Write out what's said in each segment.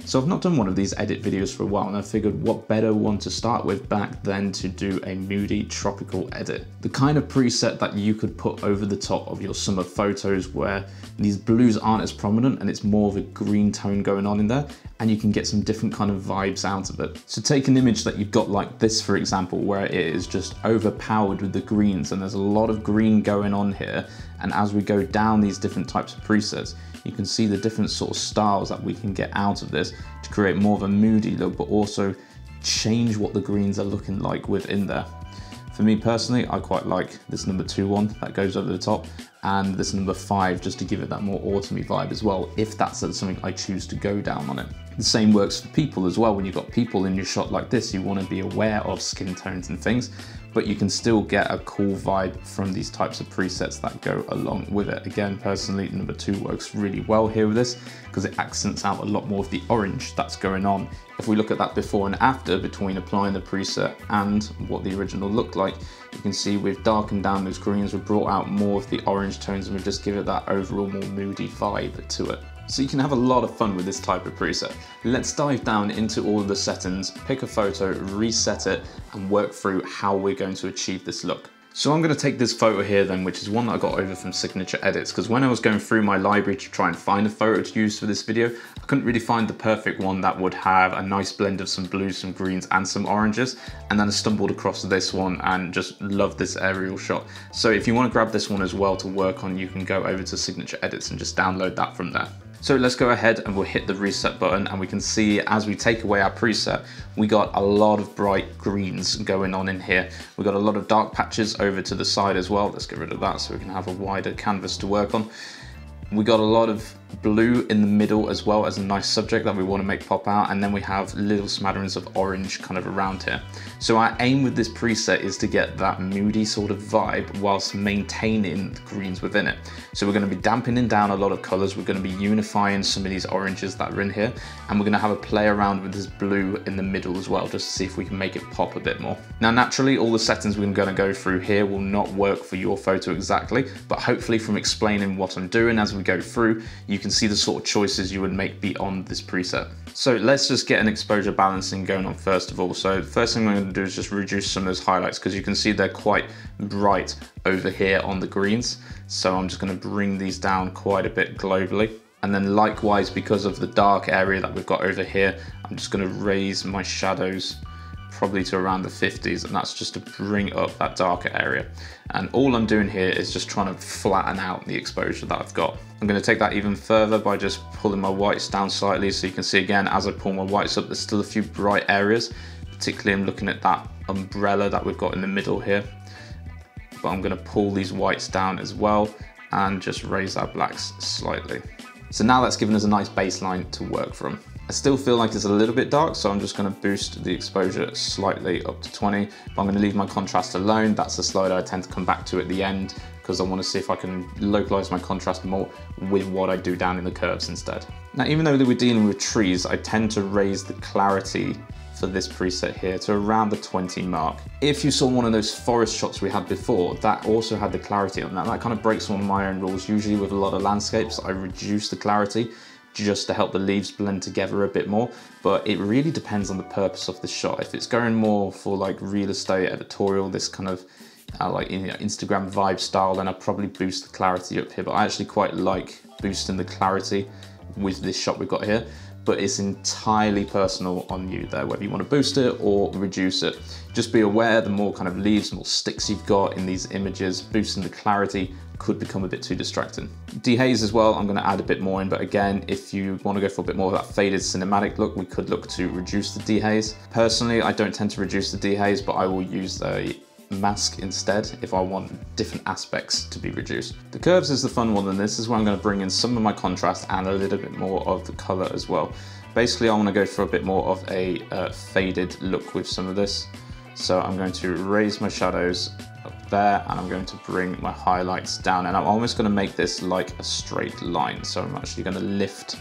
So I've not done one of these edit videos for a while, and I figured what better one to start with back then to do a moody tropical edit. The kind of preset that you could put over the top of your summer photos where these blues aren't as prominent and it's more of a green tone going on in there, and you can get some different kind of vibes out of it. So take an image that you've got like this, for example, where it is just overpowered with the greens and there's a lot of green going on here. And as we go down these different types of presets, you can see the different sort of styles that we can get out of this to create more of a moody look, but also change what the greens are looking like within there. For me personally, I quite like this number 2 one that goes over the top, and this number 5 just to give it that more autumny vibe as well, if that's something I choose to go down on it. The same works for people as well. When you've got people in your shot like this, you want to be aware of skin tones and things, but you can still get a cool vibe from these types of presets that go along with it. Again, personally, number 2 works really well here with this because it accents out a lot more of the orange that's going on. If we look at that before and after between applying the preset and what the original looked like, you can see we've darkened down those greens, we've brought out more of the orange tones, and we've just given it that overall more moody vibe to it. So you can have a lot of fun with this type of preset. Let's dive down into all of the settings, pick a photo, reset it, and work through how we're going to achieve this look. So I'm going to take this photo here then, which is one that I got over from Signature Edits, because when I was going through my library to try and find a photo to use for this video, I couldn't really find the perfect one that would have a nice blend of some blues, some greens, and some oranges. And then I stumbled across this one and just loved this aerial shot. So if you want to grab this one as well to work on, you can go over to Signature Edits and just download that from there. So let's go ahead and we'll hit the reset button, and we can see as we take away our preset, we got a lot of bright greens going on in here. We got a lot of dark patches over to the side as well. Let's get rid of that so we can have a wider canvas to work on. We got a lot of blue in the middle as well as a nice subject that we want to make pop out, and then we have little smatterings of orange kind of around here. So our aim with this preset is to get that moody sort of vibe whilst maintaining the greens within it. So we're going to be dampening down a lot of colors, we're going to be unifying some of these oranges that are in here, and we're going to have a play around with this blue in the middle as well, just to see if we can make it pop a bit more. Now naturally, all the settings we're going to go through here will not work for your photo exactly, but hopefully from explaining what I'm doing as we go through, you can see the sort of choices you would make beyond this preset. So let's just get an exposure balancing going on first of all. So the first thing I'm going to do is just reduce some of those highlights, because you can see they're quite bright over here on the greens. So I'm just going to bring these down quite a bit globally. And then likewise, because of the dark area that we've got over here, I'm just going to raise my shadows probably to around the 50s, and that's just to bring up that darker area. And all I'm doing here is just trying to flatten out the exposure that I've got. I'm going to take that even further by just pulling my whites down slightly, so you can see again as I pull my whites up, there's still a few bright areas. Particularly I'm looking at that umbrella that we've got in the middle here, but I'm going to pull these whites down as well and just raise our blacks slightly. So now that's given us a nice baseline to work from. I still feel like it's a little bit dark, so I'm just going to boost the exposure slightly up to 20, but I'm going to leave my contrast alone. That's a slider I tend to come back to at the end, because I want to see if I can localize my contrast more with what I do down in the curves instead. Now, even though we're dealing with trees, I tend to raise the clarity for this preset here to around the 20 mark. If you saw one of those forest shots we had before, that also had the clarity on that. That kind of breaks one of my own rules. Usually with a lot of landscapes, I reduce the clarity just to help the leaves blend together a bit more, but it really depends on the purpose of the shot. If it's going more for like real estate, editorial, this kind of like Instagram vibe style, then I'll probably boost the clarity up here. But I actually quite like boosting the clarity with this shot we've got here, but it's entirely personal on you there, whether you want to boost it or reduce it. Just be aware, the more kind of leaves, more sticks you've got in these images, boosting the clarity could become a bit too distracting. Dehaze as well, I'm going to add a bit more in, but again, if you want to go for a bit more of that faded cinematic look, we could look to reduce the dehaze. Personally, I don't tend to reduce the dehaze, but I will use a mask instead if I want different aspects to be reduced. The curves is the fun one, and this is where I'm going to bring in some of my contrast and a little bit more of the color as well. Basically, I want to go for a bit more of a faded look with some of this. So I'm going to raise my shadows up there, and I'm going to bring my highlights down, and I'm almost going to make this like a straight line. So I'm actually going to lift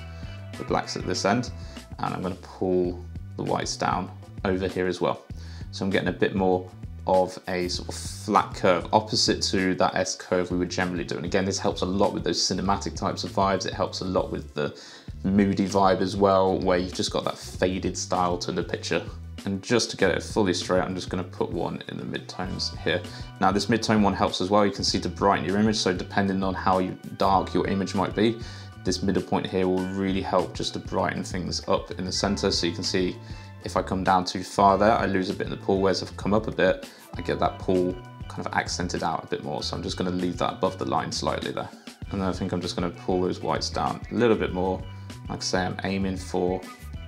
the blacks at this end, and I'm going to pull the whites down over here as well. So I'm getting a bit more of a sort of flat curve, opposite to that S curve we would generally do. And again, this helps a lot with those cinematic types of vibes. It helps a lot with the moody vibe as well, where you've just got that faded style to the picture. And just to get it fully straight, I'm just going to put one in the midtones here. Now this midtone one helps as well. You can see to brighten your image, so depending on how dark your image might be, this middle point here will really help just to brighten things up in the center. So you can see if I come down too far there, I lose a bit in the pool, whereas if I come up a bit, I get that pool kind of accented out a bit more. So I'm just going to leave that above the line slightly there. And then I think I'm just going to pull those whites down a little bit more. Like I say, I'm aiming for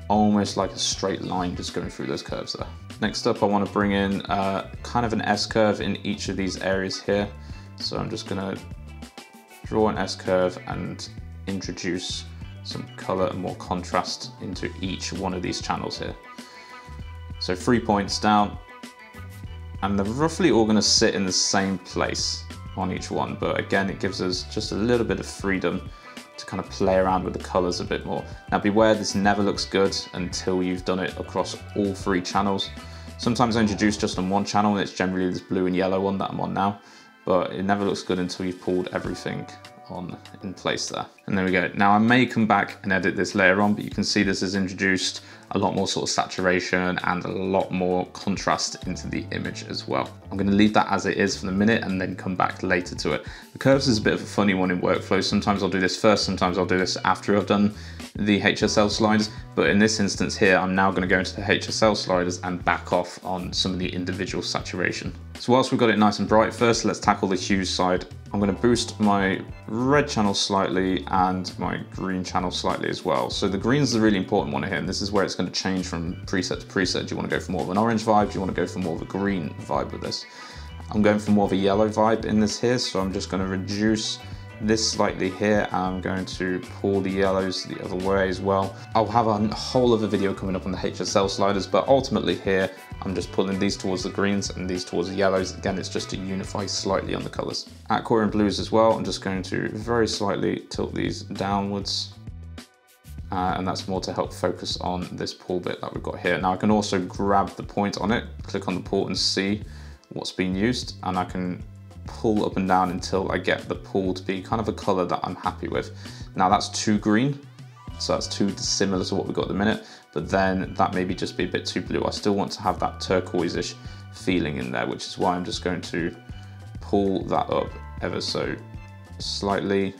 almost like a straight line just going through those curves there. Next up, I want to bring in kind of an S-curve in each of these areas here. So I'm just going to draw an S-curve and introduce some color and more contrast into each one of these channels here. So 3 points down, and they're roughly all going to sit in the same place on each one, but again, it gives us just a little bit of freedom to kind of play around with the colors a bit more. Now beware, this never looks good until you've done it across all 3 channels. Sometimes I introduce just on one channel, and it's generally this blue and yellow one that I'm on now, but it never looks good until you've pulled everything on in place there. And there we go. Now I may come back and edit this later on, but you can see this has introduced a lot more sort of saturation and a lot more contrast into the image as well. I'm going to leave that as it is for the minute and then come back later to it. The curves is a bit of a funny one in workflow. Sometimes I'll do this first, sometimes I'll do this after I've done the HSL sliders, but in this instance here, I'm now going to go into the HSL sliders and back off on some of the individual saturation. So whilst we've got it nice and bright, first let's tackle the hues side. I'm going to boost my red channel slightly and my green channel slightly as well. So the green is the really important one here, and this is where it's going to change from preset to preset. Do you want to go for more of an orange vibe? Do you want to go for more of a green vibe with this? I'm going for more of a yellow vibe in this here, so I'm just going to reduce this slightly here. I'm going to pull the yellows the other way as well. I'll have a whole other video coming up on the HSL sliders, but ultimately here, I'm just pulling these towards the greens and these towards the yellows. Again, it's just to unify slightly on the colors. Aqua and blues as well, I'm just going to very slightly tilt these downwards. And that's more to help focus on this pull bit that we've got here. Now I can also grab the point on it, click on the port and see what's being used, and I can pull up and down until I get the pull to be kind of a color that I'm happy with. Now that's too green, so that's too dissimilar to what we've got at the minute, but then that maybe just be a bit too blue. I still want to have that turquoise-ish feeling in there, which is why I'm just going to pull that up ever so slightly.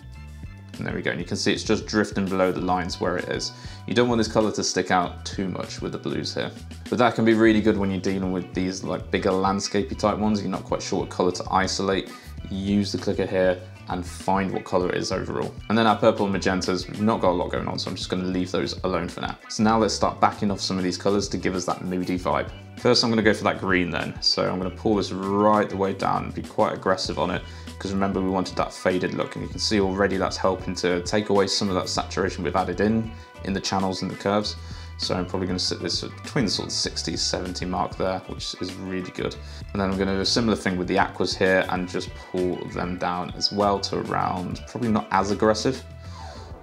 And there we go, and you can see it's just drifting below the lines where it is. You don't want this color to stick out too much with the blues here. But that can be really good when you're dealing with these like bigger landscapey type ones. You're not quite sure what color to isolate. Use the clicker here and find what color it is overall. And then our purple and magentas, we've not got a lot going on, so I'm just gonna leave those alone for now. So now let's start backing off some of these colors to give us that moody vibe. First, I'm gonna go for that green then. So I'm gonna pull this right the way down and be quite aggressive on it, because remember we wanted that faded look, and you can see already that's helping to take away some of that saturation we've added in the channels and the curves. So I'm probably going to sit this between the sort of 60, 70 mark there, which is really good. And then I'm going to do a similar thing with the aquas here and just pull them down as well to around, probably not as aggressive,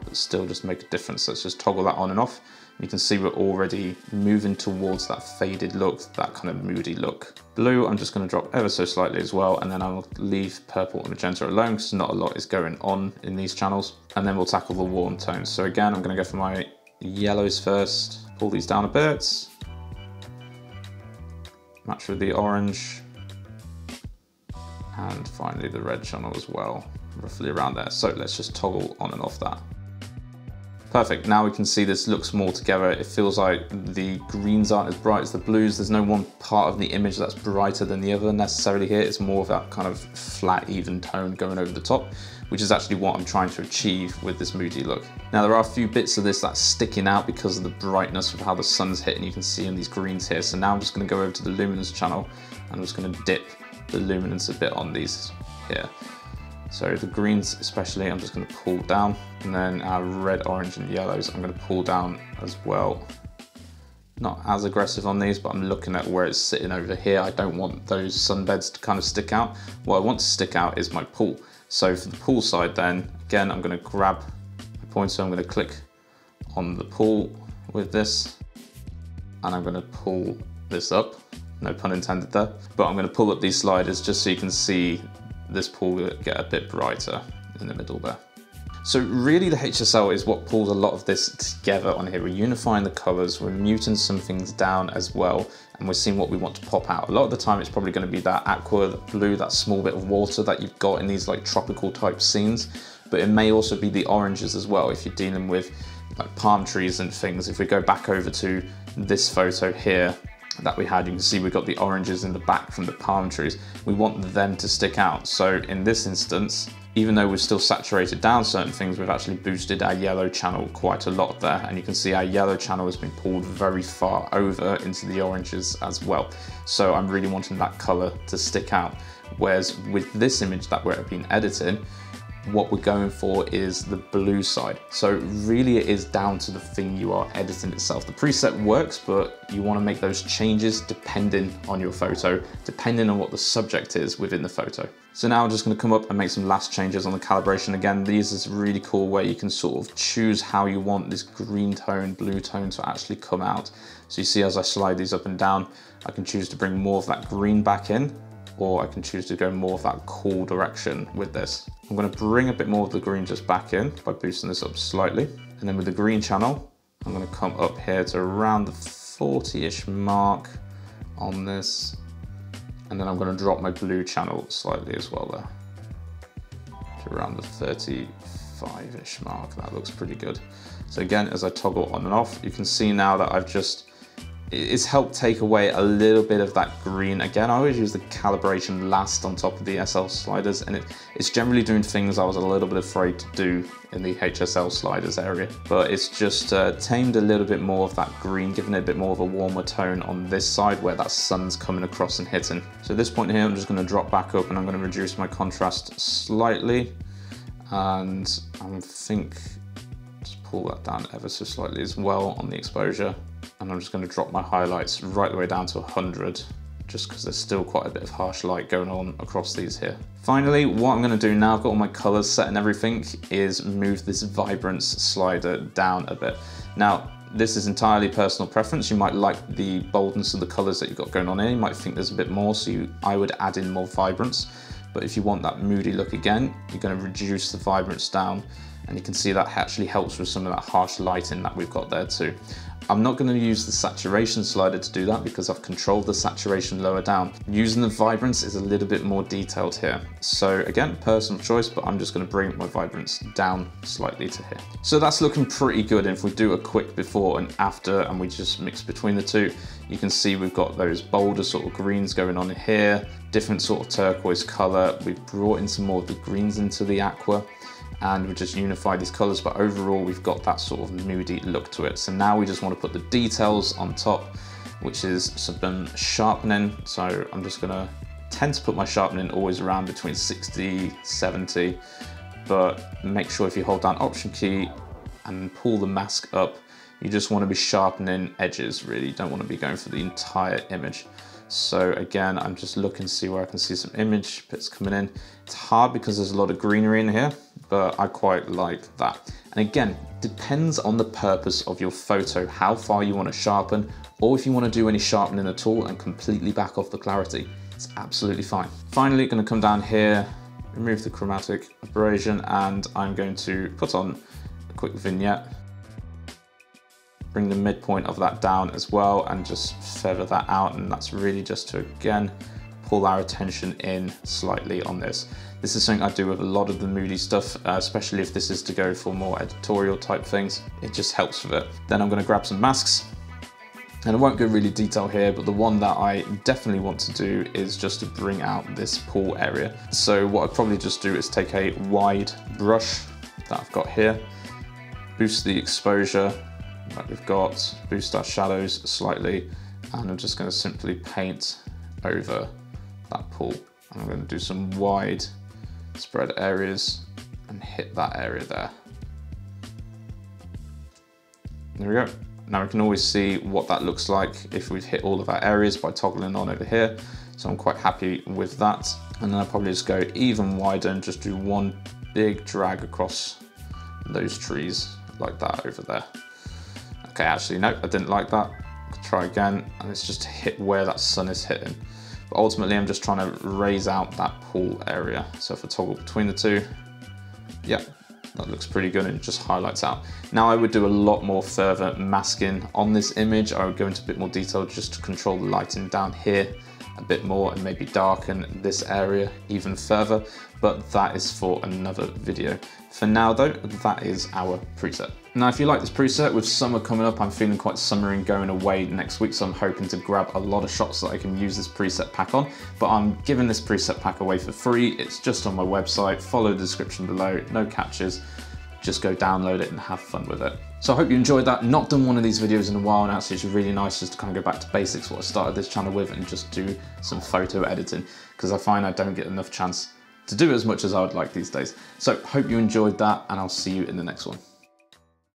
but still just make a difference. Let's just toggle that on and off. You can see we're already moving towards that faded look, that kind of moody look. Blue, I'm just going to drop ever so slightly as well, and then I'll leave purple and magenta alone because not a lot is going on in these channels. And then we'll tackle the warm tones. So again, I'm going to go for my yellows first. Pull these down a bit, match with the orange, and finally the red channel as well, roughly around there. So let's just toggle on and off that. Perfect, now we can see this looks more together. It feels like the greens aren't as bright as the blues. There's no one part of the image that's brighter than the other necessarily here. It's more of that kind of flat, even tone going over the top, which is actually what I'm trying to achieve with this moody look. Now there are a few bits of this that's sticking out because of the brightness of how the sun's hitting. You can see in these greens here. So now I'm just gonna go over to the luminance channel and I'm just gonna dip the luminance a bit on these here. So the greens especially, I'm just gonna pull down, and then our red, orange and yellows, I'm gonna pull down as well. Not as aggressive on these, but I'm looking at where it's sitting over here. I don't want those sunbeds to kind of stick out. What I want to stick out is my pool. So for the pool side then, again, I'm gonna grab my pointer, I'm gonna click on the pool with this, and I'm gonna pull this up, no pun intended there, but I'm gonna pull up these sliders just so you can see this pool get a bit brighter in the middle there. So really the HSL is what pulls a lot of this together on here. We're unifying the colors, we're muting some things down as well, and we're seeing what we want to pop out. A lot of the time it's probably going to be that aqua, that blue, that small bit of water that you've got in these like tropical type scenes, but it may also be the oranges as well if you're dealing with like palm trees and things. If we go back over to this photo here that we had, you can see we've got the oranges in the back from the palm trees. We want them to stick out. So in this instance, even though we've still saturated down certain things, we've actually boosted our yellow channel quite a lot there. And you can see our yellow channel has been pulled very far over into the oranges as well. So I'm really wanting that color to stick out. Whereas with this image that we've been editing, what we're going for is the blue side. So really it is down to the thing you are editing itself. The preset works, but you want to make those changes depending on your photo, depending on what the subject is within the photo. So now I'm just going to come up and make some last changes on the calibration. Again, these is really cool where you can sort of choose how you want this green tone, blue tone to actually come out. So you see as I slide these up and down, I can choose to bring more of that green back in, or I can choose to go more of that cool direction with this. I'm going to bring a bit more of the green just back in by boosting this up slightly. And then with the green channel, I'm going to come up here to around the 40-ish mark on this. And then I'm going to drop my blue channel slightly as well there, to around the 35-ish mark. That looks pretty good. So again, as I toggle on and off, you can see now that it's helped take away a little bit of that green. Again, I always use the calibration last on top of the SL sliders, and it's generally doing things I was a little bit afraid to do in the HSL sliders area, but it's just tamed a little bit more of that green, giving it a bit more of a warmer tone on this side where that sun's coming across and hitting. So at this point here, I'm just going to drop back up and I'm going to reduce my contrast slightly, and I think just pull that down ever so slightly as well on the exposure. And I'm just going to drop my highlights right the way down to 100, just because there's still quite a bit of harsh light going on across these here. Finally, what I'm going to do now, I've got all my colors set and everything, is move this vibrance slider down a bit. Now, this is entirely personal preference. You might like the boldness of the colors that you've got going on here. You might think there's a bit more, so I would add in more vibrance. But if you want that moody look again, you're going to reduce the vibrance down, and you can see that actually helps with some of that harsh lighting that we've got there too. I'm not going to use the saturation slider to do that because I've controlled the saturation lower down. Using the vibrance is a little bit more detailed here. So again, personal choice, but I'm just going to bring my vibrance down slightly to here. So that's looking pretty good. And if we do a quick before and after and we just mix between the two, you can see we've got those bolder sort of greens going on here, different sort of turquoise color. We've brought in some more of the greens into the aqua, and we just unify these colors, but overall we've got that sort of moody look to it. So now we just want to put the details on top, which is some sharpening. So I'm just gonna tend to put my sharpening always around between 60, 70, but make sure if you hold down Option key and pull the mask up, you just want to be sharpening edges really. You don't want to be going for the entire image. So again, I'm just looking to see where I can see some image bits coming in. It's hard because there's a lot of greenery in here, but I quite like that. And again, depends on the purpose of your photo, how far you want to sharpen, or if you want to do any sharpening at all and completely back off the clarity, it's absolutely fine. Finally, going to come down here, remove the chromatic aberration, and I'm going to put on a quick vignette. Bring the midpoint of that down as well and just feather that out, and that's really just to again pull our attention in slightly on this. This is something I do with a lot of the Moody stuff, especially if this is to go for more editorial type things. It just helps with it. Then I'm going to grab some masks, and I won't go really detailed here, but the one that I definitely want to do is just to bring out this pool area. So what I'd probably just do is take a wide brush that I've got here, boost the exposure that we've got, boost our shadows slightly, and I'm just going to simply paint over that pool. And I'm going to do some wide spread areas and hit that area there. There we go. Now we can always see what that looks like if we've hit all of our areas by toggling on over here. So I'm quite happy with that. And then I'll probably just go even wider and just do one big drag across those trees like that over there. Okay, actually, no, I didn't like that. I'll try again, and it's just to hit where that sun is hitting. But ultimately, I'm just trying to raise out that pool area. So if I toggle between the two, yeah, That looks pretty good and it just highlights out. Now I would do a lot more further masking on this image. I would go into a bit more detail just to control the lighting down here a bit more and maybe darken this area even further, but that is for another video. For now though, that is our preset. Now if you like this preset, with summer coming up, I'm feeling quite summery and going away next week, so I'm hoping to grab a lot of shots that I can use this preset pack on, but I'm giving this preset pack away for free. It's just on my website, follow the description below, no catches. Just go download it and have fun with it. So I hope you enjoyed that. Not done one of these videos in a while now, so it's really nice just to kind of go back to basics, what I started this channel with, and just do some photo editing, because I find I don't get enough chance to do as much as I would like these days. So hope you enjoyed that, and I'll see you in the next one.